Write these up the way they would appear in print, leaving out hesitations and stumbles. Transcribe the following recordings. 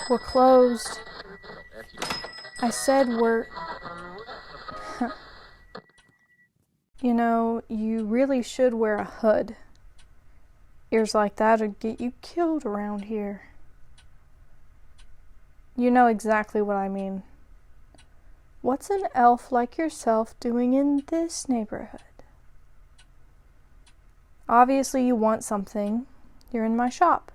We're closed. I said we're... You know, you really should wear a hood. Ears like that would get you killed around here. You know exactly what I mean. What's an elf like yourself doing in this neighborhood? Obviously you want something. You're in my shop.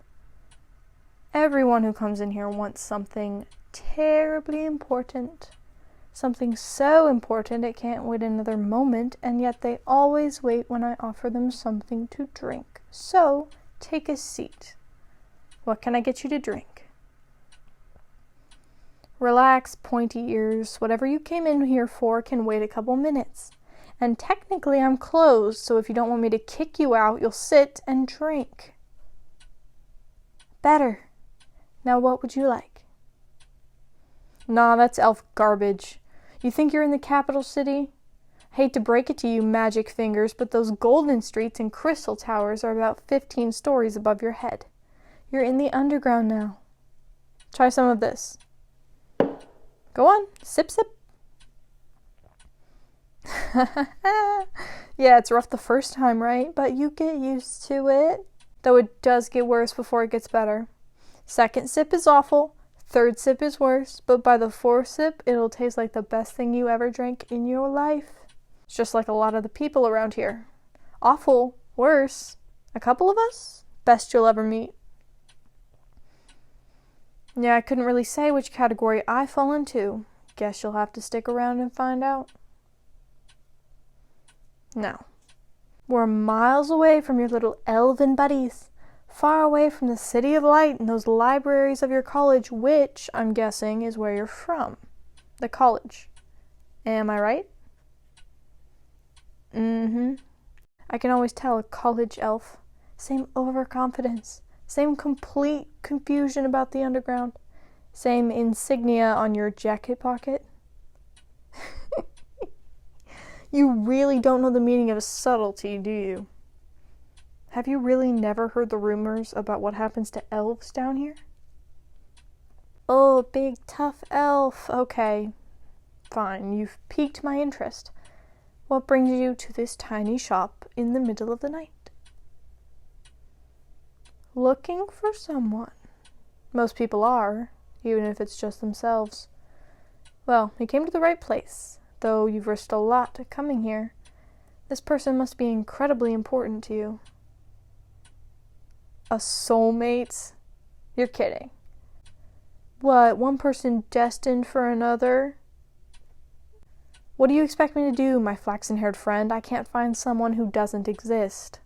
Everyone who comes in here wants something terribly important. Something so important it can't wait another moment, and yet they always wait when I offer them something to drink. So, take a seat. What can I get you to drink? Relax, pointy ears. Whatever you came in here for can wait a couple minutes. And technically I'm closed, so if you don't want me to kick you out, you'll sit and drink. Better. Now what would you like? Nah, that's elf garbage. You think you're in the capital city? Hate to break it to you, magic fingers, but those golden streets and crystal towers are about 15 stories above your head. You're in the underground now. Try some of this. Go on, sip, sip. Yeah, it's rough the first time, right? But you get used to it. Though it does get worse before it gets better. Second sip is awful. Third sip is worse. But by the fourth sip, it'll taste like the best thing you ever drank in your life. It's just like a lot of the people around here. Awful. Worse. A couple of us? Best you'll ever meet. Yeah, I couldn't really say which category I fall into. Guess you'll have to stick around and find out. Now, we're miles away from your little elven buddies. Far away from the City of Light and those libraries of your college, which, I'm guessing, is where you're from. The college. Am I right? Mm-hmm. I can always tell a college elf. Same overconfidence. Same complete confusion about the underground. Same insignia on your jacket pocket. You really don't know the meaning of subtlety, do you? Have you really never heard the rumors about what happens to elves down here? Oh, big tough elf. Okay, fine, you've piqued my interest. What brings you to this tiny shop in the middle of the night? Looking for someone. Most people are, even if it's just themselves. Well, you came to the right place, though you've risked a lot coming here. This person must be incredibly important to you. A soulmate? You're kidding. What, one person destined for another? What do you expect me to do, my flaxen-haired friend? I can't find someone who doesn't exist.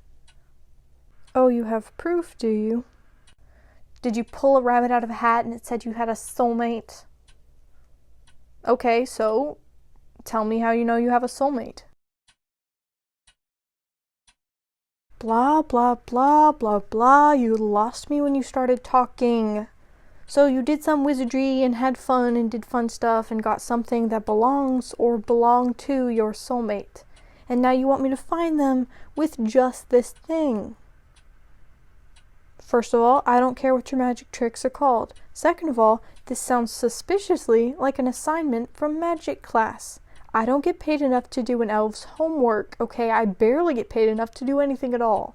Oh, you have proof, do you? Did you pull a rabbit out of a hat and it said you had a soulmate? Okay, so tell me how you know you have a soulmate. Blah, blah, blah, blah, blah. You lost me when you started talking. So you did some wizardry and had fun and did fun stuff and got something that belongs or belonged to your soulmate. And now you want me to find them with just this thing. First of all, I don't care what your magic tricks are called. Second of all, this sounds suspiciously like an assignment from magic class. I don't get paid enough to do an elf's homework, okay? I barely get paid enough to do anything at all.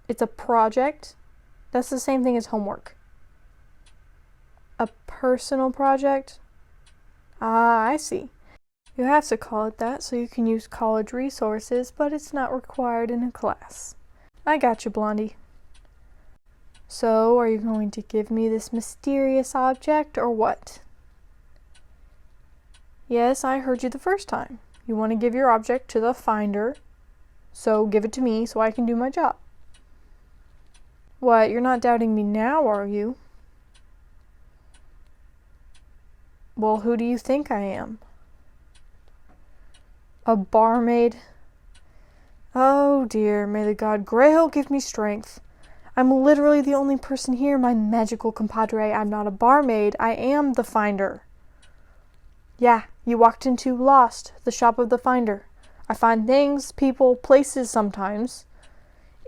It's a project. That's the same thing as homework. A personal project? Ah, I see. You have to call it that so you can use college resources, but it's not required in a class. I got you, Blondie. So, are you going to give me this mysterious object, or what? Yes, I heard you the first time. You want to give your object to the finder, so give it to me so I can do my job. What, you're not doubting me now, are you? Well, who do you think I am? A barmaid? Oh dear, may the god Grail give me strength. I'm literally the only person here, my magical compadre. I'm not a barmaid, I am the finder. Yeah, you walked into Lost, the shop of the finder. I find things, people, places sometimes.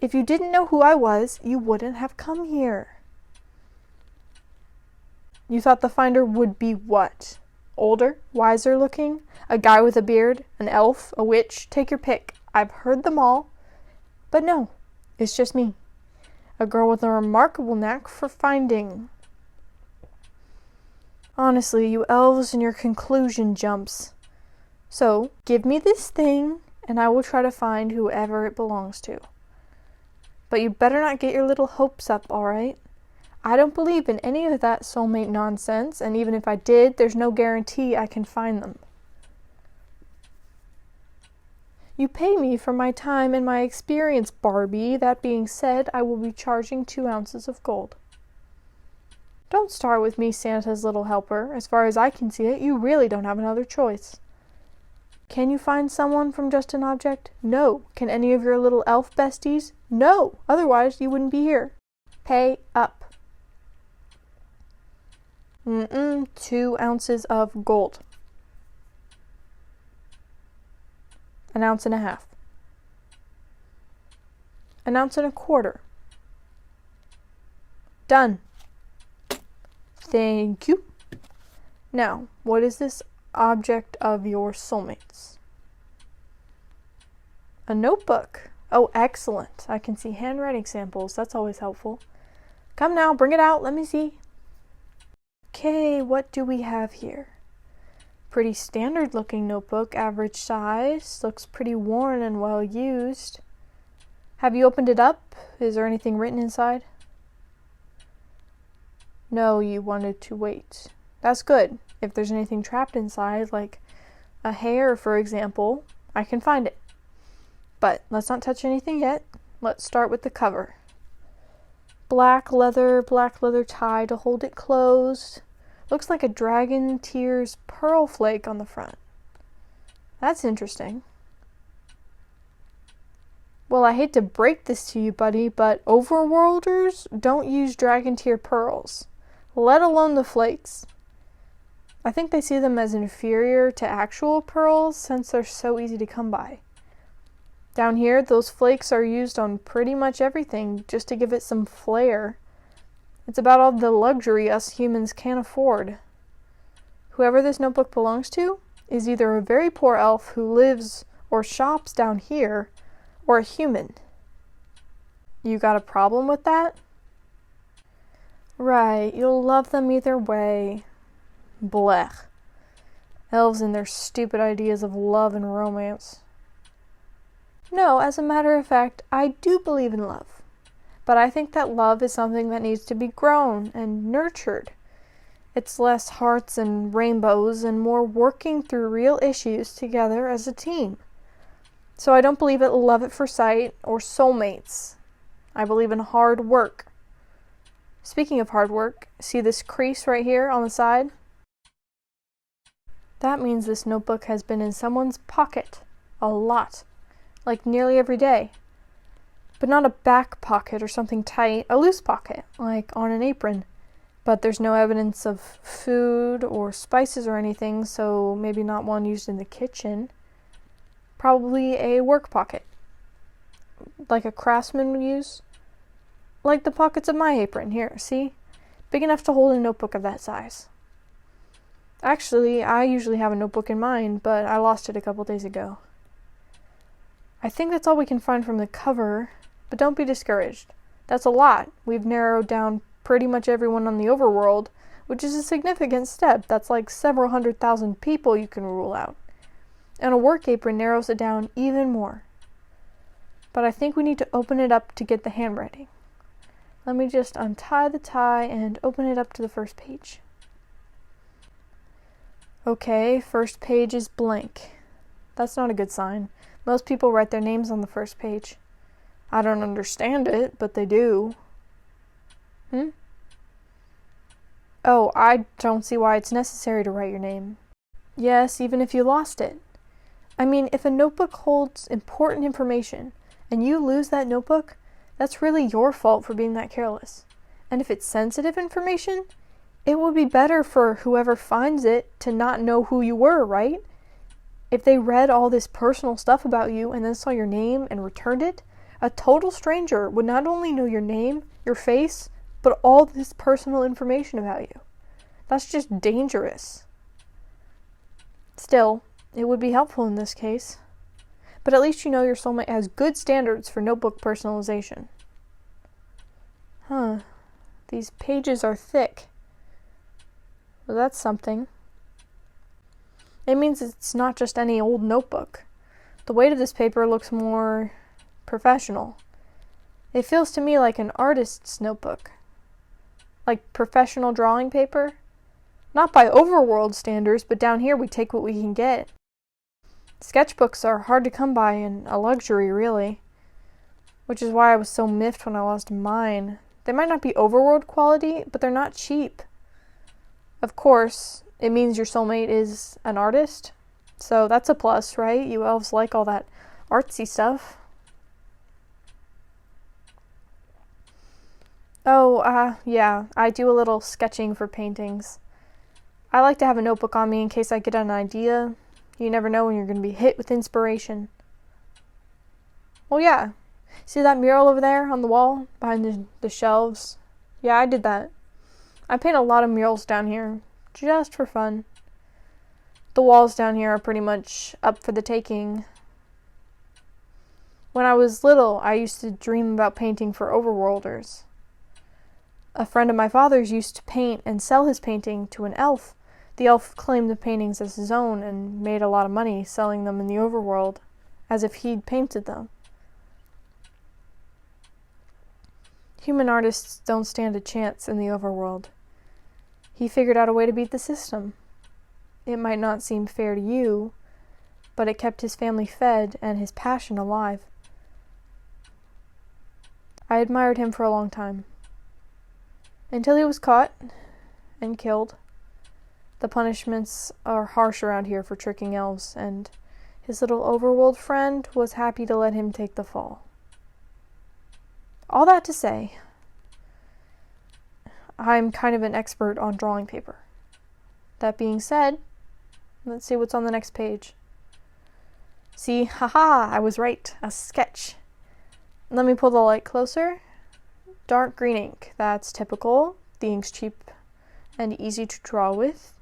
If you didn't know who I was, you wouldn't have come here. You thought the finder would be what? Older? Wiser looking? A guy with a beard? An elf? A witch? Take your pick. I've heard them all. But no, it's just me. A girl with a remarkable knack for finding. Honestly, you elves and your conclusion jumps. So, give me this thing, and I will try to find whoever it belongs to. But you better not get your little hopes up, alright? I don't believe in any of that soulmate nonsense, and even if I did, there's no guarantee I can find them. You pay me for my time and my experience, Barbie. That being said, I will be charging 2 ounces of gold. Don't start with me, Santa's little helper. As far as I can see it, you really don't have another choice. Can you find someone from just an object? No. Can any of your little elf besties? No. Otherwise, you wouldn't be here. Pay up. 2 ounces of gold. 1.5 ounces. 1.25 ounces. Done. Thank you. Now, what is this object of your soulmates? A notebook. Oh, excellent. I can see handwriting samples. That's always helpful. Come now, bring it out. Let me see. Okay, what do we have here? Pretty standard looking notebook, average size. Looks pretty worn and well used. Have you opened it up? Is there anything written inside? No, you wanted to wait. That's good. If there's anything trapped inside, like a hair, for example, I can find it. But let's not touch anything yet. Let's start with the cover. Black leather tie to hold it closed. Looks like a dragon tears pearl flake on the front. That's interesting. Well, I hate to break this to you, buddy, but overworlders don't use dragon tear pearls, let alone the flakes. I think they see them as inferior to actual pearls since they're so easy to come by. Down here, those flakes are used on pretty much everything just to give it some flair. It's about all the luxury us humans can't afford. Whoever this notebook belongs to is either a very poor elf who lives or shops down here, or a human. You got a problem with that? Right, you'll love them either way. Blech. Elves and their stupid ideas of love and romance. No, as a matter of fact, I do believe in love. But I think that love is something that needs to be grown and nurtured. It's less hearts and rainbows and more working through real issues together as a team. So I don't believe in love at first sight or soulmates. I believe in hard work. Speaking of hard work, see this crease right here on the side? That means this notebook has been in someone's pocket. A lot. Like nearly every day. But not a back pocket or something tight, a loose pocket, like on an apron. But there's no evidence of food or spices or anything, so maybe not one used in the kitchen. Probably a work pocket. Like a craftsman would use. Like the pockets of my apron. Here, see? Big enough to hold a notebook of that size. Actually, I usually have a notebook in mine, but I lost it a couple days ago. I think that's all we can find from the cover, but don't be discouraged. That's a lot. We've narrowed down pretty much everyone on the overworld, which is a significant step. That's like several 100,000 people you can rule out. And a work apron narrows it down even more. But I think we need to open it up to get the handwriting. Let me just untie the tie and open it up to the first page. Okay, first page is blank. That's not a good sign. Most people write their names on the first page. I don't understand it, but they do. Oh, I don't see why it's necessary to write your name. Yes, even if you lost it. I mean, if a notebook holds important information, and you lose that notebook, that's really your fault for being that careless. And if it's sensitive information, it would be better for whoever finds it to not know who you were, right? If they read all this personal stuff about you and then saw your name and returned it, a total stranger would not only know your name, your face, but all this personal information about you. That's just dangerous. Still, it would be helpful in this case. But at least you know your soulmate has good standards for notebook personalization. Huh. These pages are thick. Well, that's something. It means it's not just any old notebook. The weight of this paper looks more professional. It feels to me like an artist's notebook. Like professional drawing paper. Not by overworld standards, but down here we take what we can get. Sketchbooks are hard to come by and a luxury, really. Which is why I was so miffed when I lost mine. They might not be overworld quality, but they're not cheap. Of course, it means your soulmate is an artist. So that's a plus, right? You elves like all that artsy stuff. Oh, yeah, I do a little sketching for paintings. I like to have a notebook on me in case I get an idea. You never know when you're going to be hit with inspiration. Well, yeah. See that mural over there on the wall behind the shelves? Yeah, I did that. I paint a lot of murals down here, just for fun. The walls down here are pretty much up for the taking. When I was little, I used to dream about painting for overworlders. A friend of my father's used to paint and sell his painting to an elf. The elf claimed the paintings as his own and made a lot of money selling them in the overworld, as if he'd painted them. Human artists don't stand a chance in the overworld. He figured out a way to beat the system. It might not seem fair to you, but it kept his family fed and his passion alive. I admired him for a long time. Until he was caught and killed. The punishments are harsh around here for tricking elves, and his little overworld friend was happy to let him take the fall. All that to say, I'm kind of an expert on drawing paper. That being said, let's see what's on the next page. See, haha, I was right, a sketch. Let me pull the light closer. Dark green ink, that's typical. The ink's cheap and easy to draw with.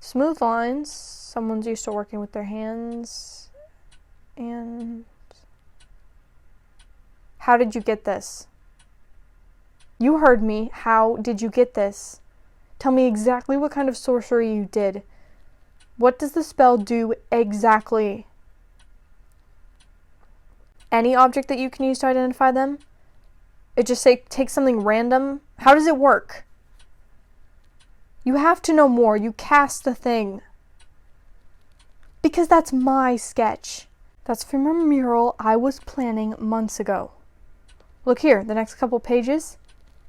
Smooth lines, someone's used to working with their hands. And how did you get this? You heard me. How did you get this? Tell me exactly what kind of sorcery you did. What does the spell do exactly? Any object that you can use to identify them? It just take something random? How does it work? You have to know more. You cast the thing. Because that's my sketch. That's from a mural I was planning months ago. Look here, the next couple pages.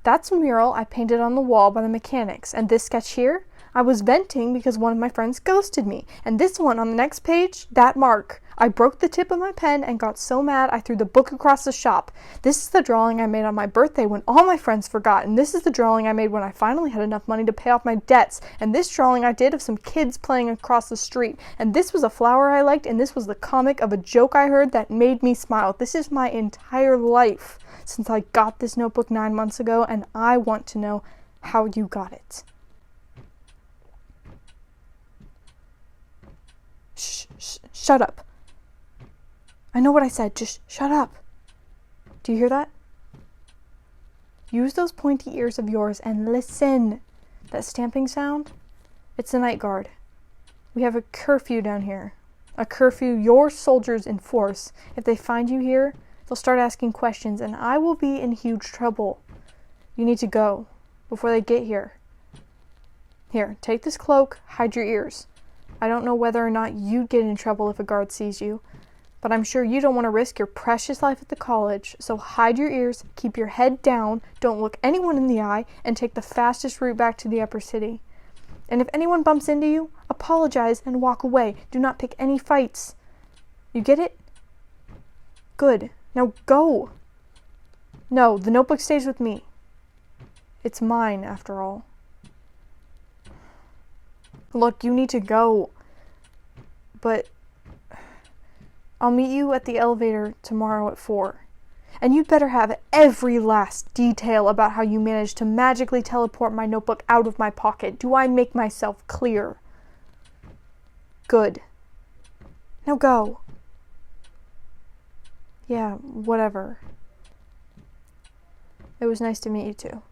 That's a mural I painted on the wall by the mechanics. And this sketch here, I was venting because one of my friends ghosted me. And this one on the next page, that mark. I broke the tip of my pen and got so mad I threw the book across the shop. This is the drawing I made on my birthday when all my friends forgot. And this is the drawing I made when I finally had enough money to pay off my debts. And this drawing I did of some kids playing across the street. And this was a flower I liked. And this was the comic of a joke I heard that made me smile. This is my entire life since I got this notebook 9 months ago. And I want to know how you got it. Shut up. I know what I said, just shut up. Do you hear that? Use those pointy ears of yours and listen. That stamping sound? It's the night guard. We have a curfew down here. A curfew your soldiers enforce. If they find you here, they'll start asking questions and I will be in huge trouble. You need to go before they get here. Here, take this cloak, hide your ears. I don't know whether or not you'd get in trouble if a guard sees you, but I'm sure you don't want to risk your precious life at the college, so hide your ears, keep your head down, don't look anyone in the eye, and take the fastest route back to the upper city. And if anyone bumps into you, apologize and walk away. Do not pick any fights. You get it? Good. Now go. No, the notebook stays with me. It's mine, after all. Look, you need to go. But I'll meet you at the elevator tomorrow at 4. And you'd better have every last detail about how you managed to magically teleport my notebook out of my pocket. Do I make myself clear? Good. Now go. Yeah, whatever. It was nice to meet you too.